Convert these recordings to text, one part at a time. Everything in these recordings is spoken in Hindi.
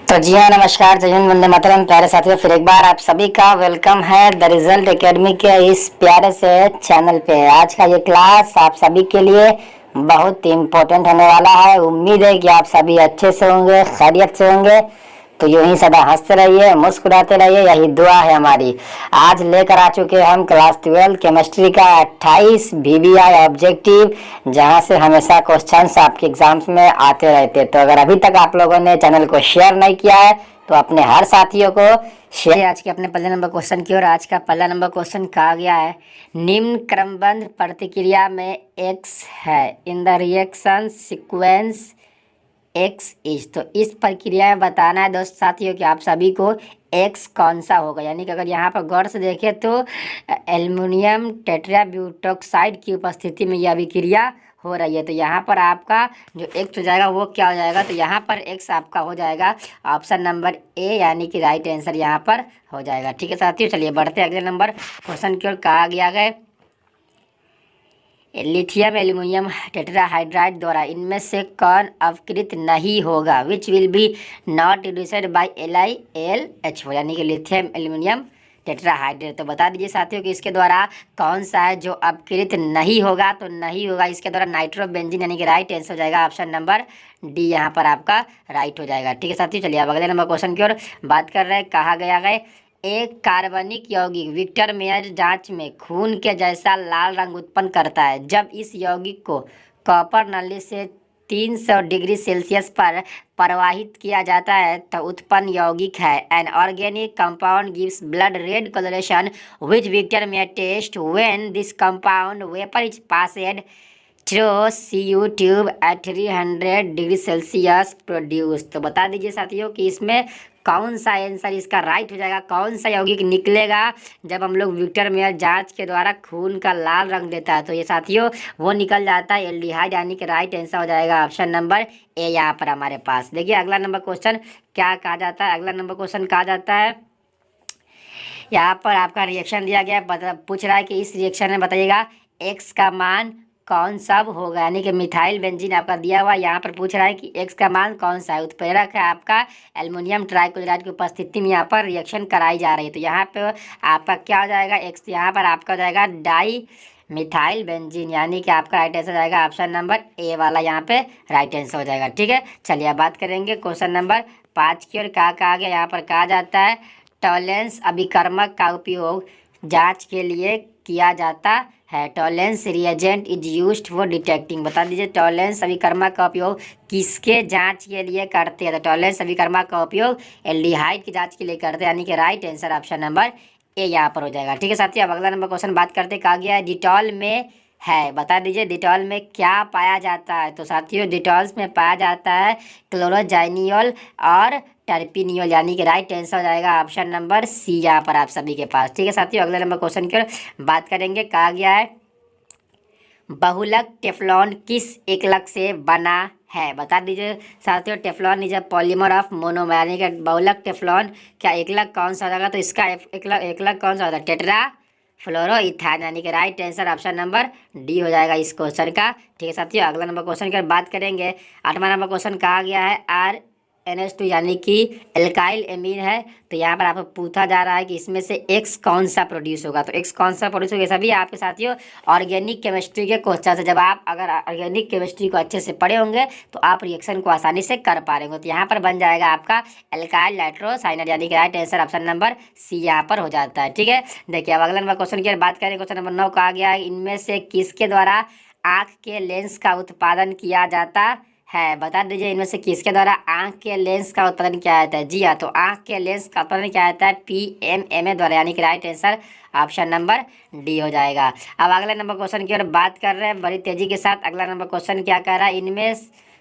तो जी हाँ, नमस्कार, जय हिंद, वंदे मातरम। प्यारे साथियों, फिर एक बार आप सभी का वेलकम है द रिजल्ट एकेडमी के इस प्यारे से चैनल पे। आज का ये क्लास आप सभी के लिए बहुत इम्पोर्टेंट होने वाला है। उम्मीद है कि आप सभी अच्छे से होंगे, खैरियत से होंगे। तो यूं ही सदा हंसते रहिए, मुस्कुराते रहिए, यही दुआ है हमारी। आज लेकर आ चुके हैं हम क्लास 12 केमिस्ट्री का 28 VBI ऑब्जेक्टिव, जहां से हमेशा क्वेश्चंस आपके एग्जाम्स में आते रहते। तो अगर अभी तक आप लोगों ने चैनल को शेयर नहीं किया है तो अपने हर साथियों को शेयर। आज के अपने पहले नंबर क्वेश्चन की ओर। आज का पहला नंबर क्वेश्चन कहा गया है, निम्न क्रमबद्ध प्रतिक्रिया में एक्स है in the reaction sequence x is. तो इस प्रक्रिया में बताना है दोस्त साथियों कि आप सभी को एक्स कौन सा होगा। यानी कि अगर यहाँ पर गौर से देखें तो एल्युमिनियम टेट्राब्यूटॉक्साइड की उपस्थिति में यह अभिक्रिया हो रही है। तो यहाँ पर आपका जो एक्स हो जाएगा वो क्या हो जाएगा, तो यहाँ पर एक्स आपका हो जाएगा ऑप्शन नंबर ए, यानी कि राइट आंसर यहाँ पर हो जाएगा। ठीक है साथियों, चलिए बढ़ते अगले नंबर क्वेश्चन की ओर। कहा गया है, लिथियम एल्यूमिनियम टेट्राहाइड्राइड द्वारा इनमें से कौन अवकृत नहीं होगा, which will be not reduced by LiLH, यानी कि लिथियम एल्यूमिनियम टेट्राहाइड्राइड। तो बता दीजिए साथियों कि इसके द्वारा कौन सा है जो अपकृत नहीं होगा। तो नहीं होगा इसके द्वारा नाइट्रोबेंजीन, यानी कि राइट आंसर हो जाएगा ऑप्शन नंबर डी, यहाँ पर आपका राइट हो जाएगा। ठीक है साथियों, चलिए अब अगले नंबर क्वेश्चन की ओर बात कर रहे हैं। कहा गया है, एक कार्बनिक यौगिक विक्टर मेयर जांच में खून के जैसा लाल रंग उत्पन्न करता है। जब इस यौगिक को कॉपर नली से 300 डिग्री सेल्सियस पर प्रवाहित किया जाता है तो उत्पन्न यौगिक है an organic compound gives blood red coloration which Victor Meyer test when this compound vapour is passed through CU tube at 300 degree Celsius produce. तो बता दीजिए साथियों कि इसमें कौन सा आंसर इसका राइट हो जाएगा, कौन सा यौगिक निकलेगा जब हम लोग विक्टर मेयर जांच के द्वारा खून का लाल रंग देता है। तो ये साथियों वो निकल जाता है एल्डिहाइड, यानी कि राइट आंसर हो जाएगा ऑप्शन नंबर ए यहाँ पर हमारे पास। देखिए अगला नंबर क्वेश्चन क्या कहा जाता है। अगला नंबर क्वेश्चन कहा जाता है, यहाँ पर आपका रिएक्शन दिया गया है, पूछ रहा है कि इस रिएक्शन में बताइएगा एक्स का मान कौन सा होगा। यानी कि मिथाइल बेंजीन आपका दिया हुआ, यहाँ पर पूछ रहा है कि एक्स का मान कौन सा है। उत्प्रेरक है आपका एल्युमिनियम ट्राइक्लोराइड की उपस्थिति में यहाँ पर रिएक्शन कराई जा रही है। तो यहाँ पे आपका क्या हो जाएगा, एक्स यहाँ पर आपका हो जाएगा डाई मिथाइल बेंजीन, यानी कि आपका राइट आंसर हो जाएगा ऑप्शन नंबर ए वाला, यहाँ पे राइट आंसर हो जाएगा। ठीक है, चलिए अब बात करेंगे क्वेश्चन नंबर 5 की ओर। क्या कहा गया, यहाँ पर कहा जाता है टॉलेंस अभिकर्मक का उपयोग जांच के लिए किया जाता है। Tollens reagent is used for detecting. बता दीजिए टॉलेंस अभिकर्मक का उपयोग किसके जांच के लिए करते हैं। तो टॉलेंस अभिकर्मक का उपयोग एल्डिहाइड की जांच के लिए करते हैं, यानी कि right answer option number A यहाँ पर हो जाएगा। ठीक है साथियों, अब अगला नंबर क्वेश्चन बात करते। कहा गया है डिटॉल में है, बता दीजिए डिटॉल में क्या पाया जाता है। तो साथियों डिटॉल्स में पाया जाता है क्लोरोजाइनियोल और टर्पिनियोल, यानी कि राइट आंसर हो जाएगा ऑप्शन नंबर सी यहाँ पर आप सभी के पास। ठीक है साथियों, अगले नंबर क्वेश्चन की बात करेंगे। कहा गया है बहुलक टेफ्लॉन किस एकलक से बना है। बता दीजिए साथियों Teflon is a polymer of monomer, यानी कि बहुलक टेफ्लॉन क्या एकलक कौन सा हो जाएगा। तो इसका एकलक कौन सा होता है, टेट्रा फ्लोरोइथान, यानी कि right answer option number D हो जाएगा इस क्वेश्चन का। ठीक है साथियों, अगला नंबर क्वेश्चन की बात करेंगे। 8वां नंबर क्वेश्चन कहा गया है RNH2 यानी कि एल्काइल एमीन है। तो यहाँ पर आपको पूछा जा रहा है कि इसमें से एक्स कौन सा प्रोड्यूस होगा। तो एक्स कौन सा प्रोड्यूस होगा, सभी आपके साथियों ऑर्गेनिक केमिस्ट्री के क्वेश्चन है। जब आप अगर ऑर्गेनिक केमिस्ट्री को अच्छे से पढ़े होंगे तो आप रिएक्शन को आसानी से कर पा रहे होंगे। तो यहाँ पर बन जाएगा आपका एल्काइल नाइट्रोसाइनाइड, यानी कि right answer option number C यहाँ पर हो जाता है। ठीक है, देखिए अब अगला नंबर क्वेश्चन की बात करें। क्वेश्चन नंबर 9 कहा गया है इनमें से किसके द्वारा आँख के लेंस का उत्पादन किया जाता है। बता दीजिए इनमें से किसके द्वारा आंख के लेंस का उत्पादन किया जाता है। जी हाँ, तो आंख के लेंस का उत्पादन किया जाता है PMMA द्वारा, यानी कि right answer option number D हो जाएगा। अब अगले नंबर क्वेश्चन की ओर बात कर रहे हैं बड़ी तेजी के साथ। अगला नंबर क्वेश्चन क्या कह रहा है, इनमें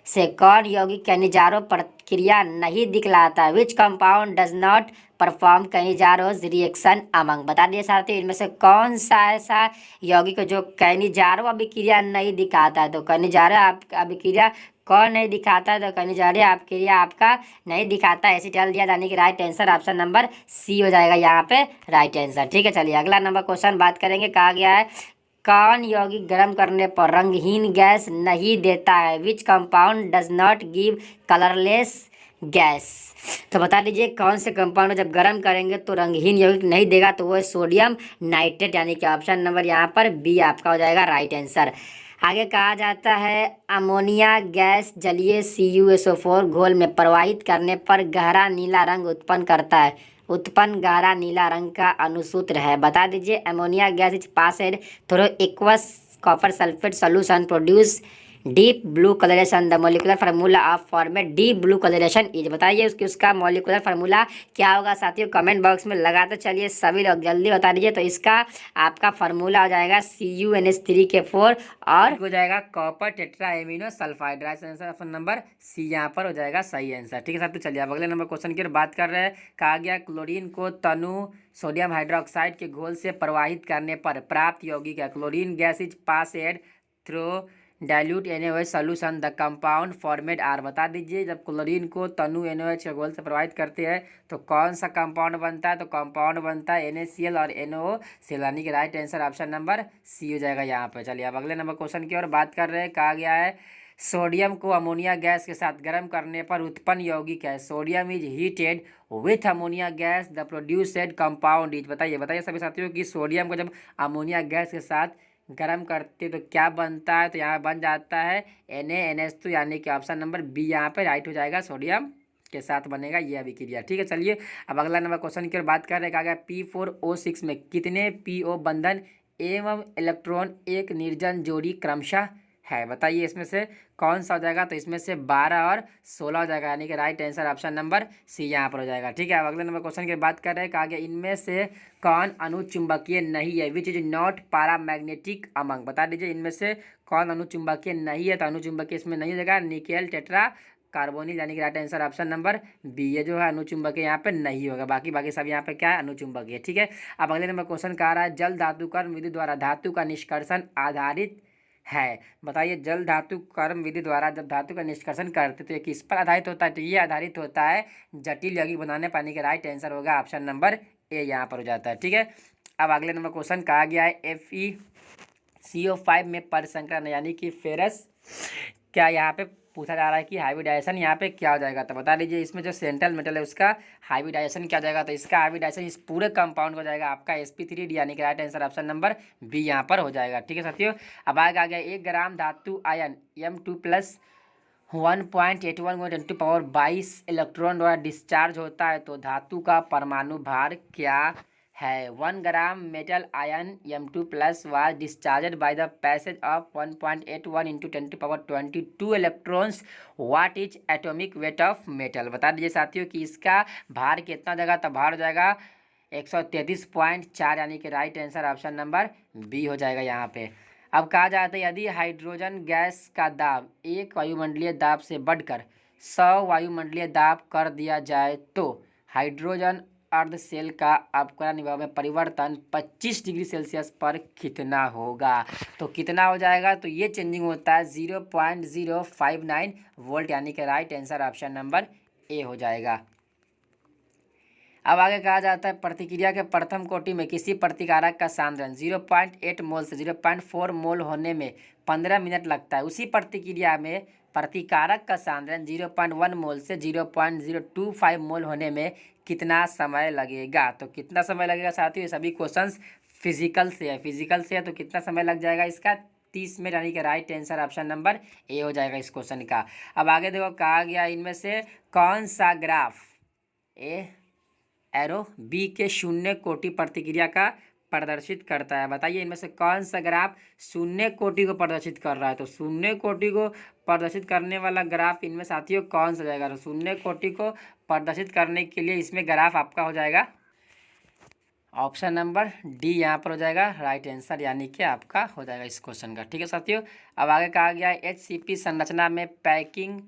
से कौन यौगिक कैनिजारो प्रक्रिया नहीं दिखलाता, which compound does not perform Cannizzaro's reaction among. बता दिए साथियों इनमें से कौन सा ऐसा यौगिक जो कैनिजारो अभिक्रिया नहीं दिखाता है। तो कैनिजारो अभिक्रिया कौन नहीं दिखाता है, तो कैनिजारो अभिक्रिया आपका नहीं दिखाता है, एसिटाइल दिया, यानी कि right answer option number C हो जाएगा यहाँ पे राइट आंसर। ठीक है, चलिए अगला नंबर क्वेश्चन बात करेंगे। कहा गया है कौन यौगिक गर्म करने पर रंगहीन गैस नहीं देता है, विच compound does not give colourless gas. तो बता दीजिए कौन से कंपाउंड जब गर्म करेंगे तो रंगहीन यौगिक नहीं देगा, तो वो है सोडियम नाइट्रेट, यानी कि ऑप्शन नंबर यहाँ पर बी आपका हो जाएगा राइट आंसर। आगे कहा जाता है अमोनिया गैस जलीय CuSO4 घोल में प्रवाहित करने पर गहरा नीला रंग उत्पन्न करता है। उत्पन्न गहरा नीला रंग का अनुसूत्र है। बता दीजिए ammonia gas is passed through aqueous copper sulphate solution produce deep blue coloration. The molecular formula of formed deep blue coloration is. बताइए उसका मोलिकुलर फार्मूला क्या होगा साथियों, कमेंट बॉक्स में लगाते चलिए सभी लोग जल्दी बता दीजिए। तो इसका आपका फार्मूला हो जाएगा CuNH3K4 और हो जाएगा copper tetra amino sulphide. Right answer option number C यहाँ पर हो जाएगा सही आंसर। ठीक है साथियों, चलिए अब अगले नंबर क्वेश्चन की ओर बात कर रहे हैं। कहा गया क्लोरीन को तनु सोडियम हाइड्रोक्साइड के घोल से प्रवाहित करने पर प्राप्त यौगिक है। Chlorine gas is passed through dilute NaOH solution the compound formed are. बता दीजिए जब क्लोरीन को तनु NaOH के घोल से प्रवाहित करते हैं तो कौन सा कंपाउंड बनता है, तो कंपाउंड बनता है NaCl और NaOCl, यानी कि right answer option number C हो जाएगा यहाँ पे। चलिए अब अगले नंबर क्वेश्चन की ओर बात कर रहे हैं। कहा गया है सोडियम को अमोनिया गैस के साथ गर्म करने पर उत्पन्न यौगिक है। Sodium is heated with ammonia gas the produced compound is. बताइए सभी साथियों कि सोडियम को जब अमोनिया गैस के साथ गर्म करते तो क्या बनता है, तो यहाँ बन जाता है NaNH2, यानी कि ऑप्शन नंबर बी यहाँ पे राइट हो जाएगा, सोडियम के साथ बनेगा यह अभिक्रिया। ठीक है, चलिए अब अगला नंबर क्वेश्चन की ओर बात कर रहे हैं। कहा गया P4O6 में कितने PO बंधन एवं इलेक्ट्रॉन एक निर्जन जोड़ी क्रमशः है। बताइए इसमें से कौन सा हो जाएगा, तो इसमें से 12 और 16 हो जाएगा, यानी कि right answer option number C यहाँ पर हो जाएगा। ठीक है, अब अगले नंबर क्वेश्चन की बात कर रहे हैं। कहा गया इनमें से कौन अनुचुंबकीय नहीं है, which is not paramagnetic among. बता दीजिए इनमें से कौन अनुचुंबकीय नहीं है, तो अनुचुंबकीय इसमें नहीं हो जाएगा निकेल टेट्रा कार्बोनिल, यानी कि right answer option number B. ये जो है अनुचुंबकीय यहाँ पे नहीं होगा, बाकी सब यहाँ पे क्या है अनुचुंबकीय। ठीक है, अब अगले नंबर क्वेश्चन कह रहा है जल धातु कर्म विधि द्वारा धातु का निष्कर्षण आधारित है। बताइए जल धातु कर्म विधि द्वारा जब धातु का निष्कर्षण करते तो ये किस पर आधारित होता है, तो ये आधारित होता है जटिल यौगिक बनाने पाने के। राइट आंसर होगा ऑप्शन नंबर ए यहाँ पर हो जाता है। ठीक है, अब अगले नंबर क्वेश्चन कहा गया है FeCO5 में परिसंकरण यानी कि फेरस, क्या यहाँ पे पूछा जा रहा है कि हाइब्रिडाइजेशन यहाँ पे क्या हो जाएगा। तो बता दीजिए इसमें जो सेंट्रल मेटल है उसका हाइब्रिडाइजेशन क्या हो जाएगा, तो इसका हाइब्रिडाइजेशन इस पूरे कंपाउंड हो जाएगा आपका sp3d, यानी कि right answer option number B यहाँ पर हो जाएगा। ठीक है साथियों, अब आगे आ गया 1 ग्राम धातु आयन M2+ 1.81 × 10⁻22 इलेक्ट्रॉन द्वारा डिस्चार्ज होता है, तो धातु का परमाणु भार क्या है। 1 gram metal ion M2+ was discharged by the passage of 1.81 × 10⁻22 electrons. What is atomic weight of metal. बता दीजिए साथियों कि इसका भार कितना जाएगा, तो भार हो जाएगा 133.4, यानी कि right answer option number B हो जाएगा यहाँ पे। अब कहा जाता है यदि हाइड्रोजन गैस का दाब 1 वायुमंडलीय दाब से बढ़कर 100 वायुमंडलीय दाब कर दिया जाए तो हाइड्रोजन अर्ध सेल का अपकरण विभव में परिवर्तन 25 डिग्री सेल्सियस पर कितना होगा। तो कितना हो जाएगा, तो ये चेंजिंग होता है 0.059 वोल्ट, यानी कि right answer option number A हो जाएगा। अब आगे कहा जाता है प्रतिक्रिया के प्रथम कोटि में किसी प्रतिकारक का सांद्रण 0.8 मोल से 0.4 मोल होने में 15 मिनट लगता है। उसी प्रतिक्रिया में प्रतिकारक का सांद्रण 0.1 मोल से 0.025 मोल होने में कितना समय लगेगा। तो कितना समय लगेगा साथियों, ये सभी क्वेश्चंस फिजिकल से है, तो कितना समय लग जाएगा इसका 30 मिनट, यानी कि right answer option number A हो जाएगा इस क्वेश्चन का। अब आगे देखो कहा गया इनमें से कौन सा ग्राफ एरो बी के शून्य कोटि प्रतिक्रिया का प्रदर्शित करता है। बताइए इनमें से कौन सा ग्राफ शून्य कोटि को प्रदर्शित कर रहा है। तो शून्य कोटि को प्रदर्शित करने वाला ग्राफ इनमें साथियों कौन सा जाएगा। तो शून्य कोटि को प्रदर्शित करने के लिए इसमें ग्राफ आपका हो जाएगा ऑप्शन नंबर डी यहाँ पर हो जाएगा राइट आंसर, यानी कि आपका हो जाएगा इस क्वेश्चन का। ठीक है साथियों, अब आगे कहा गया है HCP संरचना में पैकिंग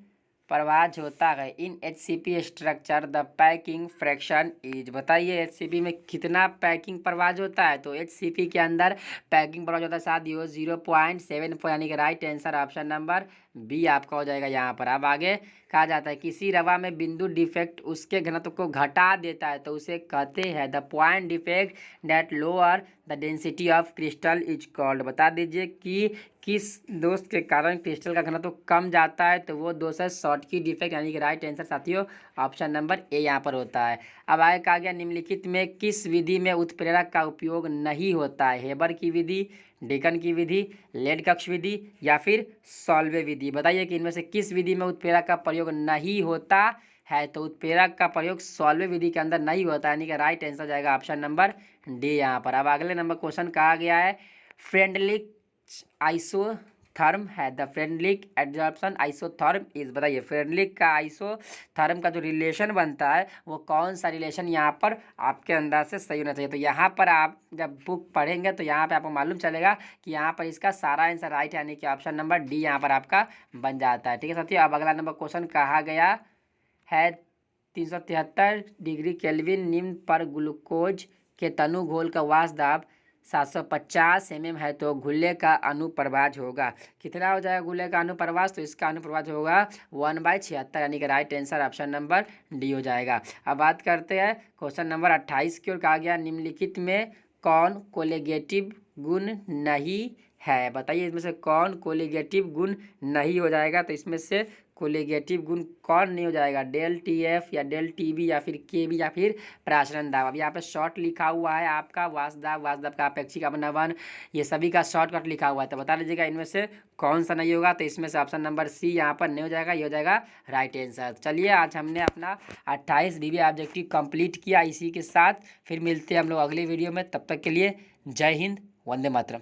प्रवाह होता है। इन HCP structure the packing fraction is. बताइए HCP में कितना पैकिंग प्रवाह होता है। तो HCP के अंदर पैकिंग प्रवाह होता है साथियों 0.74, यानी कि right answer option number B आपका हो जाएगा यहाँ पर। अब आगे कहा जाता है किसी रवा में बिंदु डिफेक्ट उसके घनत्व को घटा देता है तो उसे कहते हैं the point defect that lower the density of crystal is called. बता दीजिए कि किस दोष के कारण क्रिस्टल का घनत्व कम जाता है, तो वो दोष है शॉटकी डिफेक्ट, यानी कि राइट आंसर साथियों ऑप्शन नंबर ए यहाँ पर होता है। अब आगे कहा गया निम्नलिखित में किस विधि में उत्प्रेरक का उपयोग नहीं होता है, हेबर की विधि, डेकन की विधि, लेड कक्ष विधि या फिर सॉल्वे विधि। बताइए कि इनमें से किस विधि में उत्प्रेरक का प्रयोग नहीं होता है, तो उत्प्रेरक का प्रयोग सॉल्वे विधि के अंदर नहीं होता है, यानी कि राइट आंसर जाएगा ऑप्शन नंबर डी यहाँ पर। अब अगले नंबर क्वेश्चन कहा गया है फ्रेंडलिक आइसोथर्म है the Freundlich adsorption isotherm is. बताइए फ्रेंडलिक का आइसोथर्म का जो रिलेशन बनता है वो कौन सा रिलेशन यहाँ पर आपके अंदाज से सही होना चाहिए। तो यहाँ पर आप जब बुक पढ़ेंगे तो यहाँ पे आपको मालूम चलेगा कि यहाँ पर इसका सारा आंसर राइट है, यानी कि ऑप्शन नंबर डी यहाँ पर आपका बन जाता है। ठीक है साथियों, अब अगला नंबर क्वेश्चन कहा गया है 373 डिग्री केल्विन निम्न पर ग्लूकोज के तनु घोल का वाष्प दाब 750 है तो घुले का अनुप्रवाज होगा। कितना हो जाएगा घुले का अनुप्रवाज, तो इसका अनुप्रवाज होगा 1/76, यानी कि right answer option number D हो जाएगा। अब बात करते हैं क्वेश्चन नंबर 28 की ओर। कहा गया निम्नलिखित में कौन कोलिगेटिव गुण नहीं है। बताइए इसमें से कौन कोलिगेटिव गुण नहीं हो जाएगा, तो इसमें से कोलिगेटिव गुण कौन नहीं हो जाएगा, डेल टी एफ या डेल टी बी या फिर के बी या फिर प्राचलन दाब। अब यहाँ पे शॉर्ट लिखा हुआ है आपका वाष्प दाब का अपेक्षिक अपनावन, ये सभी का शॉर्टकट लिखा हुआ है, तो बता दीजिएगा इनमें से कौन सा नहीं होगा। तो इसमें से ऑप्शन नंबर सी यहाँ पर नहीं हो जाएगा, ये हो जाएगा राइट आंसर। चलिए आज हमने अपना 28 DB ऑब्जेक्टिव कंप्लीट किया। इसी के साथ फिर मिलते हैं हम लोग अगले वीडियो में, तब तक के लिए जय हिंद, वंदे मातरम।